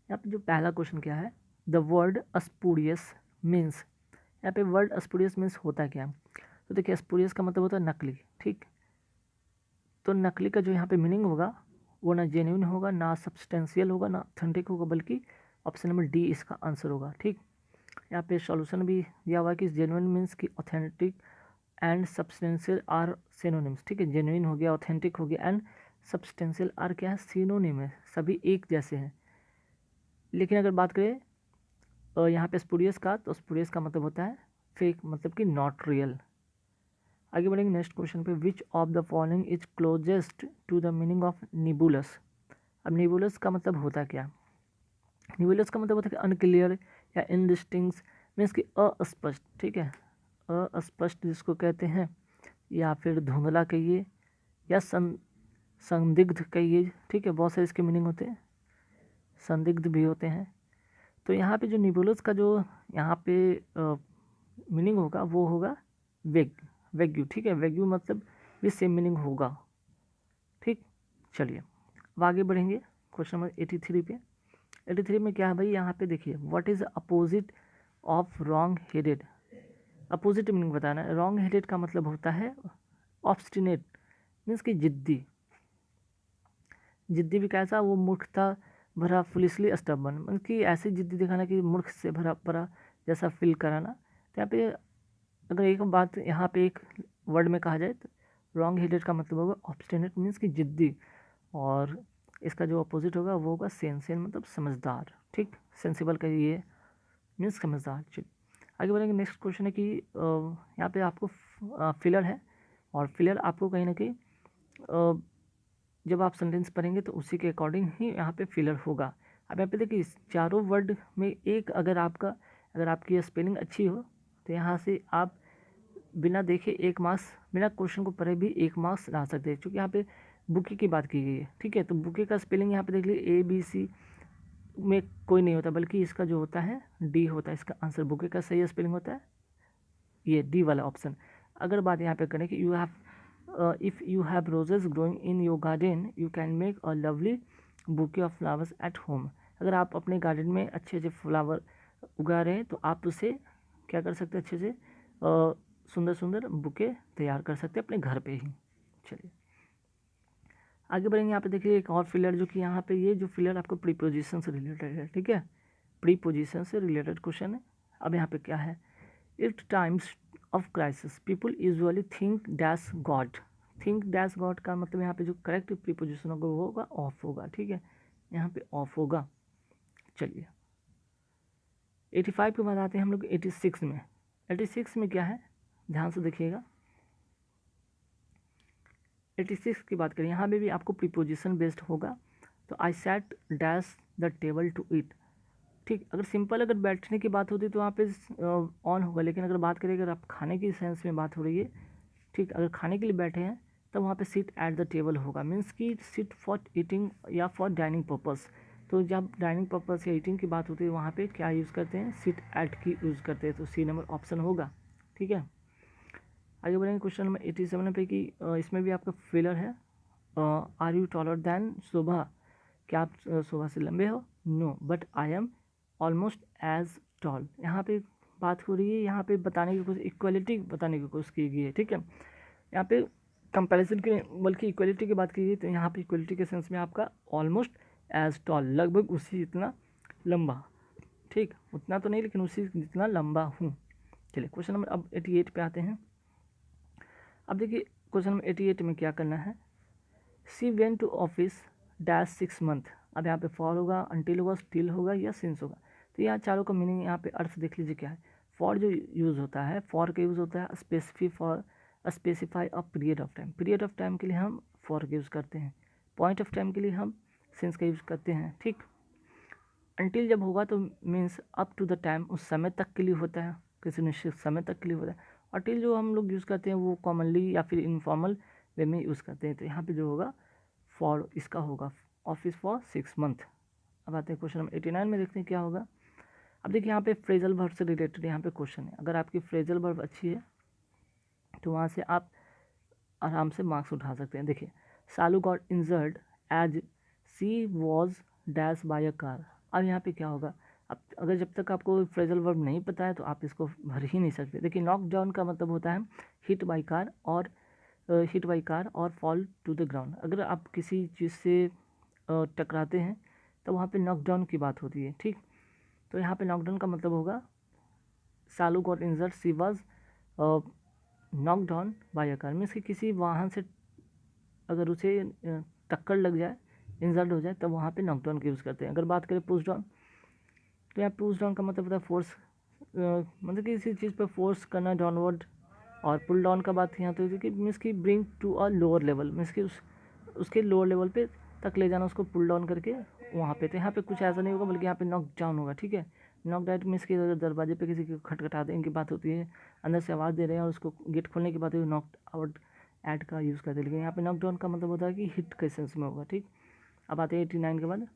यहाँ पे जो पहला क्वेश्चन क्या है, द वर्ड स्पूरियस मीन्स, यहाँ पे वर्ड स्पूरियस मीन्स होता क्या है? तो देखिए स्पूरियस का मतलब होता है नकली, ठीक। तो नकली का जो यहाँ पे मीनिंग होगा वो ना जेन्युइन होगा, ना सब्सटेंशियल होगा, ना ऑथेंटिक होगा, बल्कि ऑप्शन नंबर डी इसका आंसर होगा, ठीक। यहाँ पे सॉल्यूशन भी दिया हुआ है कि जेन्युइन मीन्स कि authentic and substantial are synonyms, ठीक है। जेन्युइन हो गया, ऑथेंटिक हो गया, एंड सब्सटेंशियल आर क्या है, सिनोनिम है, सभी एक जैसे हैं। लेकिन अगर बात करें यहाँ पे स्पूरियस का, तो स्पूरियस का मतलब होता है फेक, मतलब कि नॉट रियल। आगे बढ़ेंगे नेक्स्ट क्वेश्चन पे, which of the following is closest to the meaning of nebulous. अब निबुलस का मतलब होता क्या? निबुलस का मतलब होता है कि अनक्लियर या इनडिस्टिंक्ट, मीन्स कि अस्पष्ट, ठीक है। अस्पष्ट जिसको कहते हैं, या फिर धुंधला कहिए, या संदिग्ध कहिए, ठीक है। बहुत सारे इसके मीनिंग होते हैं, संदिग्ध भी होते हैं। तो यहाँ पे जो निबुलस का जो यहाँ पे मीनिंग होगा वो होगा वेग, वेग्यू, ठीक है। वेग्यू मतलब भी सेम मीनिंग होगा, ठीक। चलिए अब आगे बढ़ेंगे क्वेश्चन नंबर 83 पे। 83 में क्या है भाई, यहाँ पे देखिए, what is opposite of wrong headed. Opposite meaning बताना है। रॉन्ग हेडेड का मतलब होता है ऑब्स्टिनेट, मीन्स कि जिद्दी। जिद्दी भी कैसा, वो मूर्खता भरा, फुलिशली स्टबर्न, मतलब कि ऐसी जिद्दी दिखाना कि मूर्ख से भरा पड़ा जैसा फील कराना। तो यहाँ पे अगर एक बात यहाँ पे एक वर्ड में कहा जाए तो रॉन्ग हेडेड का मतलब होगा ऑब्स्टिनेट, मीन्स कि जिद्दी, और इसका जो अपोजिट होगा वो होगा सेंसियल, मतलब समझदार, ठीक। सेंसिबल का ये मीन्स समझदार। चलिए आगे बढ़ेंगे। नेक्स्ट क्वेश्चन है कि यहाँ पे आपको फिलर है, और फिलर आपको कहीं ना कहीं जब आप सेंटेंस पढ़ेंगे तो उसी के अकॉर्डिंग ही यहाँ पे फिलर होगा। अब यहाँ पे देखिए चारों वर्ड में एक, अगर आपकी स्पेलिंग अच्छी हो तो यहाँ से आप बिना देखे 1 मार्क्स, बिना क्वेश्चन को पढ़े भी 1 मार्क्स ला सकते हैं, क्योंकि यहाँ पे बुके की बात की गई है, ठीक है। तो बुके का स्पेलिंग यहाँ पे देख लीजिए ABC में कोई नहीं होता, बल्कि इसका जो होता है डी होता है, इसका आंसर बुके का सही स्पेलिंग होता है ये डी वाला ऑप्शन। अगर बात यहाँ पे करें कि if you have roses growing in your garden you can make a lovely bouquet of flowers at home. अगर आप अपने गार्डन में अच्छे अच्छे फ्लावर उगा रहे हैं तो आप उसे क्या कर सकते हैं, अच्छे से सुंदर सुंदर बुके तैयार कर सकते हैं अपने घर पे ही। चलिए आगे बढ़ेंगे। यहाँ पे देखिए एक और फिलर, जो कि यहाँ पे ये जो फिलर आपको प्रीपोजिशन से रिलेटेड है, ठीक है। प्रीपोजिशन से रिलेटेड क्वेश्चन है। अब यहाँ पे क्या है, it times of crisis people usually think dash God. Think dash God का मतलब यहाँ पे जो करेक्ट प्रीपोजिशन होगा वो होगा ऑफ होगा, ठीक है। यहाँ पे ऑफ होगा। चलिए 85 के बाद आते हैं हम लोग 86 में। 86 में क्या है, ध्यान से देखिएगा। 86 की बात करें, यहाँ पे भी आपको प्रीपोजिशन बेस्ड होगा। तो I sat dash the table to eat, ठीक। अगर सिंपल अगर बैठने की बात होती तो वहाँ पे ऑन होगा, लेकिन अगर बात करें अगर आप खाने की सेंस में बात हो रही है, ठीक, अगर खाने के लिए बैठे हैं तब वहाँ पे सिट एट द टेबल होगा, मीन्स कि सिट फॉर ईटिंग या फॉर डाइनिंग पर्पस। तो जब डाइनिंग पर्पस या ईटिंग की बात होती है वहाँ पे क्या यूज़ करते हैं, सिट एट की यूज़ करते हैं। तो सी नंबर ऑप्शन होगा, ठीक है। आगे बढ़ेंगे क्वेश्चन नंबर 87 पे कि इसमें भी आपका फिलर है, are you taller than Shobha, क्या आप शोभा से लंबे हो? No but I am almost as tall. यहाँ पे बात हो रही है, यहाँ पे बताने की कोशिश, इक्वलिटी बताने की कोशिश की गई है, ठीक है। यहाँ पे कंपैरिजन के बल्कि इक्वलिटी की बात की गई, तो यहाँ पे इक्वलिटी के सेंस में आपका ऑलमोस्ट एज टॉल, लगभग उसी जितना लंबा, ठीक। उतना तो नहीं लेकिन उसी जितना लंबा हूँ। चलिए क्वेश्चन नंबर अब 88 पे आते हैं। अब देखिए क्वेश्चन नंबर 88 में क्या करना है, she went to office dash 6 month. अब यहाँ पे फॉर होगा, अंटिल होगा, स्टिल होगा, या सिंस होगा। तो यहाँ चारों का मीनिंग यहाँ पे अर्थ देख लीजिए क्या है। फॉर जो यूज़ होता है, फॉर का यूज़ होता है specify a period of time. Period of time के लिए हम फॉर का यूज़ करते हैं। पॉइंट ऑफ टाइम के लिए हम सिंस का यूज़ करते हैं, ठीक। अंटिल जब होगा तो means up to the time, उस समय तक के लिए होता है, किसी निश्चित समय तक के लिए होता है। और टिल जो हम लोग यूज़ करते हैं वो कॉमनली या फिर इनफॉर्मल वे में यूज़ करते हैं। तो यहाँ पे जो होगा फॉर, इसका होगा ऑफिस फॉर 6 मंथ। अब आते हैं क्वेश्चन नंबर 89 में, देखते हैं क्या होगा। अब देखिए यहाँ पे फ्रेजल वर्ब से रिलेटेड यहाँ पे क्वेश्चन है। अगर आपकी फ्रेजल वर्ब अच्छी है तो वहाँ से आप आराम से मार्क्स उठा सकते हैं। देखिए Salu got injured as she was dash by a car. अब यहाँ पे क्या होगा, अब अगर जब तक आपको फ्रेजल वर्ब नहीं पता है तो आप इसको भर ही नहीं सकते। देखिए नॉक डाउन का मतलब होता है हिट बाई कार और फॉल टू द ग्राउंड। अगर आप किसी चीज़ से टकराते हैं तो वहाँ पे नॉक डाउन की बात होती है, ठीक। तो यहाँ पे नॉक डाउन का मतलब होगा Salu got injured, she was knock down by a car, means कि किसी वाहन से अगर उसे टक्कर लग जाए, इंजर्ड हो जाए, तब वहाँ पे नॉकडाउन का यूज़ करते हैं। अगर बात करें पुश डाउन, तो यहाँ पुश डाउन का मतलब होता है फोर्स, मतलब कि किसी चीज़ पर फोर्स करना डाउनवर्ड। और पुल डाउन का बात यहाँ तो होती है कि मीन्स कि bring to a lower level, means कि उसके लोअर लेवल पे तक ले जाना, उसको पुल डाउन करके वहाँ पे। तो यहाँ पे कुछ ऐसा नहीं होगा, बल्कि यहाँ पे नॉक डाउन होगा, ठीक है। नॉक डाउन मीन्स कि अगर दरवाजे पे किसी को खटखटा देने की बात होती है, अंदर से आवाज़ दे रहे हैं और उसको गेट खोलने की बात होती है, नॉक आउट ऐड का यूज़ करते हैं। लेकिन यहाँ पे नॉक डाउन का मतलब होता है कि हिट के सेंस में होगा, ठीक। अब आते हैं 89 के बाद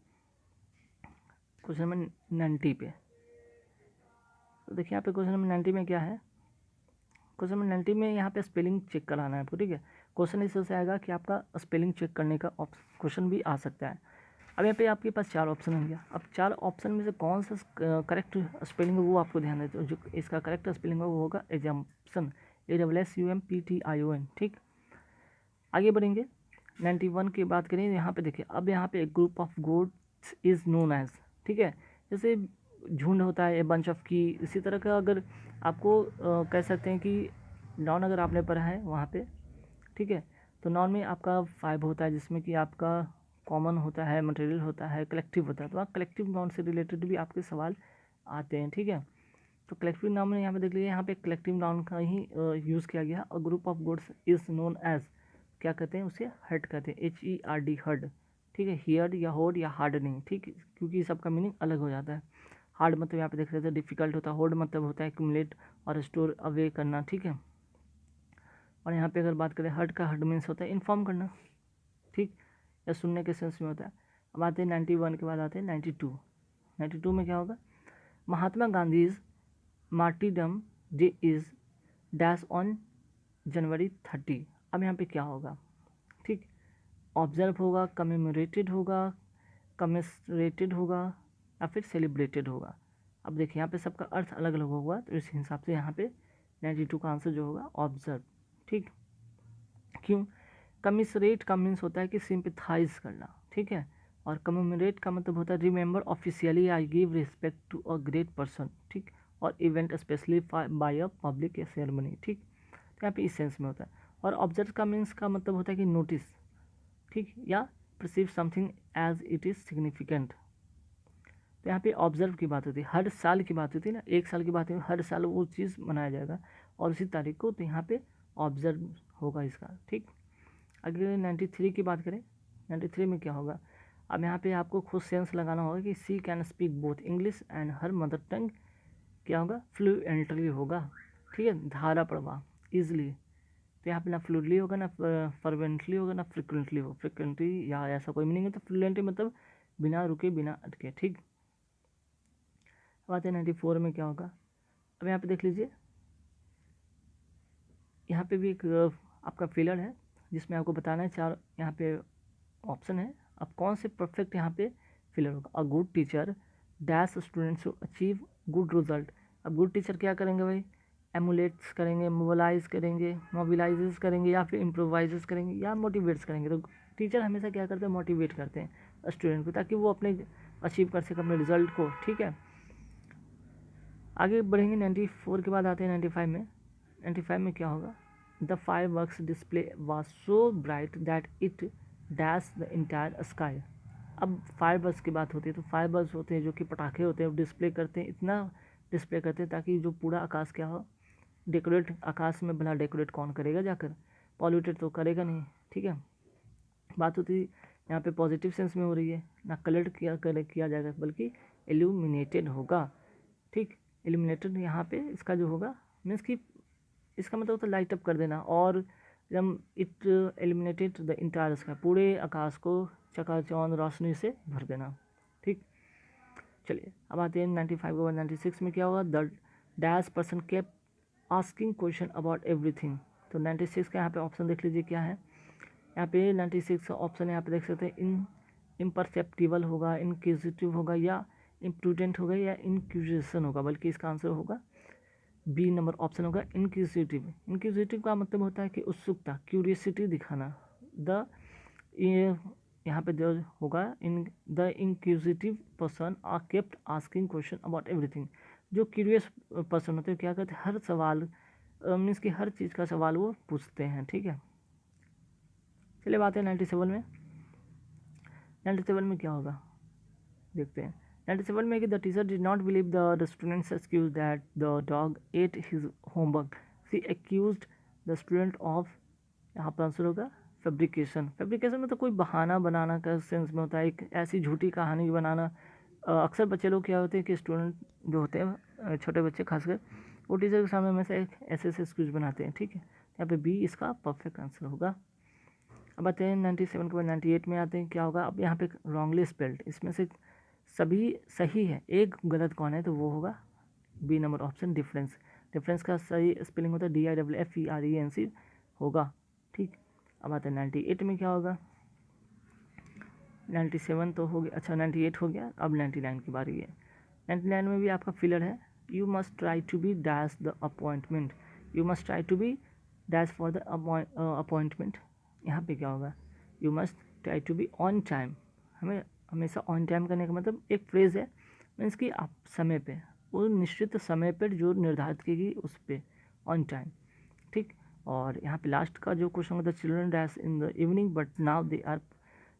क्वेश्चन नंबर 90 पे। तो देखिए यहाँ पे क्वेश्चन नंबर 90 में क्या है, क्वेश्चन नंबर 90 में यहाँ पे स्पेलिंग चेक कराना है आपको, ठीक है। क्वेश्चन इस तरह से आएगा कि आपका स्पेलिंग चेक करने का क्वेश्चन भी आ सकता है। अब यहाँ पे आपके पास 4 ऑप्शन होंगे। अब 4 ऑप्शन में से कौन सा करेक्ट स्पेलिंग है वो आपको ध्यान देते हो। जो इसका करेक्ट स्पेलिंग है वो होगा एजम्पशन, ASSUMPTION, ठीक। आगे बढ़ेंगे 91 की बात करें। यहाँ पे देखिए, अब यहाँ पे एक group of gods is known as, ठीक है। जैसे झुंड होता है, ए बंच ऑफ की, इसी तरह का अगर आपको कह सकते हैं कि नॉन अगर आपने पढ़ा है वहाँ पे, ठीक है। तो नॉन में आपका 5 होता है, जिसमें कि आपका कॉमन होता है, मटेरियल होता है, कलेक्टिव होता है। तो वहाँ कलेक्टिव नाउन से रिलेटेड भी आपके सवाल आते हैं, ठीक है। तो कलेक्टिव नाउन में यहाँ पे देख लीजिए, यहाँ पे कलेक्टिव नाउन का ही यूज़ किया गया। और group of goods is known as, क्या कहते हैं उसे, हर्ड कहते हैं, HERD, हर्ड, ठीक है। हियर्ड या होड या हार्ड नहीं, ठीक है, क्योंकि सबका मीनिंग अलग हो जाता है। हार्ड मतलब यहाँ पे देख रहे थे डिफिकल्ट होता है, होड मतलब होता है एक्यूमुलेट और स्टोर अवे करना, ठीक है। और यहाँ पे अगर बात करें हर्ड का, हर्ड मीन्स होता है इन्फॉर्म करना, ठीक, या सुनने के सेंस में होता है। अब आते हैं 91 के बाद आते हैं 92। 92 में क्या होगा, Mahatma Gandhi's martyrdom day is dash on January 30। अब यहाँ पे क्या होगा, ठीक, ऑब्जर्व होगा, कमेमोरेटेड होगा, कमेसरेटेड होगा, या फिर सेलिब्रेटेड होगा। अब देखिए यहाँ पे सबका अर्थ अलग अलग होगा, तो इस हिसाब से यहाँ पे 92 का आंसर जो होगा ऑब्जर्व, ठीक। क्यों, कमिसरेट का मीन्स होता है कि सिंपथाइज करना, ठीक है। और कमेमोरेट का मतलब होता है remember officially I give respect to a great person, ठीक, और event specially by a public ceremony, ठीक। तो यहाँ पे इस सेंस में होता है। और ऑब्जर्व का मीन्स का मतलब होता है कि नोटिस, ठीक, या perceive something as it is significant. तो यहाँ पे ऑब्जर्व की बात होती है, हर साल की बात होती है ना, एक साल की बात है, हर साल वो चीज़ मनाया जाएगा और उसी तारीख को, तो यहाँ पे ऑब्जर्व होगा इसका, ठीक। अगर 93 की बात करें, 93 में क्या होगा, अब यहाँ पे आपको खुद सेंस लगाना होगा कि she can speak both English and her mother tongue, क्या होगा, फ्लुएंटली होगा, ठीक है, धारा प्रवाह ईजिली। तो यहाँ पे ना फ्लूडली होगा, ना फर्वेंटली होगा, ना फ्रिक्वेंटली होगा। फ्रिक्वेंटली या ऐसा कोई मीनिंग है, तो फ्लुएंटली मतलब बिना रुके बिना अटके, ठीक। अब आते हैं 94 में क्या होगा। अब यहाँ पे देख लीजिए, यहाँ पे भी एक आपका फिलर है जिसमें आपको बताना है 4 यहाँ पे ऑप्शन है। अब कौन से परफेक्ट यहाँ पे फिलर होगा, a good teacher dash students to achieve good result. अब गुड टीचर क्या करेंगे भाई, एमुलेट्स करेंगे, मोबिलाइजेस करेंगे, या फिर इम्प्रोवाइजेस करेंगे, या मोटिवेट्स करेंगे। तो टीचर हमेशा क्या करते हैं, मोटिवेट करते हैं स्टूडेंट को, ताकि वो अपने अचीव कर सके अपने रिजल्ट को, ठीक है। आगे बढ़ेंगे 94 के बाद आते हैं 95 में। 95 में क्या होगा, the fire works display was so bright that it dash the entire sky. अब फायर वर्क्स की बात होती है, तो फायर वर्क्स होते हैं जो कि पटाखे होते हैं, वो डिस्प्ले करते हैं, इतना डिस्प्ले करते हैं ताकि जो पूरा आकाश क्या हो, डेकोरेट। आकाश में भला डेकोरेट कौन करेगा जाकर, पॉल्यूटेड तो करेगा नहीं, ठीक है। बात होती यहाँ पे पॉजिटिव सेंस में हो रही है, ना कलर्ड किया जाएगा, बल्कि एल्यूमिनेटेड होगा, ठीक। एल्यूमिनेटेड यहाँ पे इसका जो होगा मीन्स कि इसका मतलब होता है लाइट अप कर देना, और जब it eliminated the entire sky, पूरे आकाश को चकाचौंध रोशनी से भर देना, ठीक। चलिए अब आते हैं 95 के बाद 96 में क्या होगा, the dash person kept asking question about everything. तो 96 का यहाँ पे ऑप्शन देख लीजिए क्या है, यहाँ पे 96 का ऑप्शन यहाँ पे देख सकते हैं, इम्परसेप्टिबल होगा, इनक्विजिटिव होगा, या इम्प्रूडेंट होगा या इनक्यूजिशन होगा, बल्कि इसका आंसर होगा बी नंबर ऑप्शन होगा इंक्यूजिटिव। इंक्यूजिटिव का मतलब होता है कि उत्सुकता, क्यूरियसिटी दिखाना। द यहाँ पे जो होगा in the inquisitive person are kept asking question about everything. जो क्यूरियस पर्सन होते हैं क्या करते हैं, हर सवाल मीन्स कि हर चीज़ का सवाल वो पूछते हैं। ठीक है, चलिए बात है 97 में। 97 में क्या होगा देखते हैं। 97 में कि the teacher did not believe the students excuse that the dog ate his homework, she accused the student of, यहाँ पर आंसर होगा फैब्रिकेशन। फैब्रिकेशन में तो कोई बहाना बनाना का सेंस में होता है, एक ऐसी झूठी कहानी बनाना। अक्सर बच्चे लोग क्या होते हैं कि स्टूडेंट जो होते हैं छोटे बच्चे खासकर, वो टीचर के सामने हमेशा एक ऐसे एक्सक्यूज बनाते हैं। ठीक है, यहाँ पे बी इसका परफेक्ट आंसर होगा। अब आते हैं 97 के बाद 98 में आते हैं, क्या होगा। अब यहाँ पे रॉन्गली स्पेल्ड, इसमें से सभी सही है, एक गलत कौन है, तो वो होगा B number option difference. Difference का सही स्पेलिंग होता है DIFFERENC होगा। ठीक, अब आता है 98 में क्या होगा। 97 तो हो गया, अच्छा 98 हो गया, अब 99 की बारी है। 99 में भी आपका फिलर है, you must try to be dash the appointment, you must try to be dash for the appointment. यहाँ पे क्या होगा, you must try to be on time. हमें हमेशा ऑन टाइम करने का मतलब एक फ्रेज़ है, मीन्स कि आप समय पे, वो निश्चित समय पर जो निर्धारित की गई उस पर ऑन टाइम। ठीक, और यहाँ पे लास्ट का जो क्वेश्चन होता है, children dash in the evening but now they are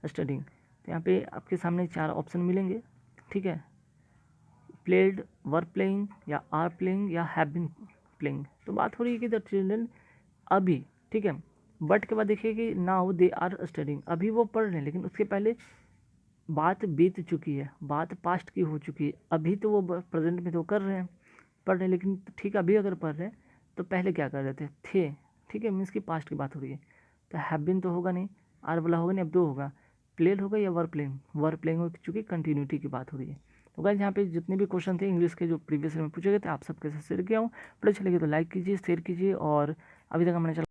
studying. तो यहाँ पे आपके सामने 4 ऑप्शन मिलेंगे। ठीक है, प्लेड, वर प्लेइंग, या आर प्लेइंग, या हैव बीन प्लेइंग। तो बात हो रही है कि द चिल्ड्रन अभी, ठीक है, बट के बाद देखिए कि नाउ दे आर स्टडिंग, अभी वो पढ़ रहे हैं, लेकिन उसके पहले बात बीत चुकी है, बात पास्ट की हो चुकी है। अभी तो वो प्रेजेंट में तो कर रहे हैं, पढ़ रहे हैं, लेकिन ठीक अभी अगर पढ़ रहे हैं तो पहले क्या कर रहे थे। ठीक है, मीन्स की पास्ट की बात हो रही है, तो हैव बीन तो होगा नहीं, आर वाला होगा नहीं, अब 2 होगा, प्लेड होगा या वर प्लेइंग। वर प्लेइंग हो चुकी, कंटिन्यूटी की बात हो रही है। तो गाइस यहाँ पे जितने भी क्वेश्चन थे इंग्लिश के जो प्रीवियस में पूछे गए थे, आप सबके साथ शेयर किया हूँ। वीडियो अच्छा लगे तो लाइक कीजिए, शेयर कीजिए, और अभी तक हमने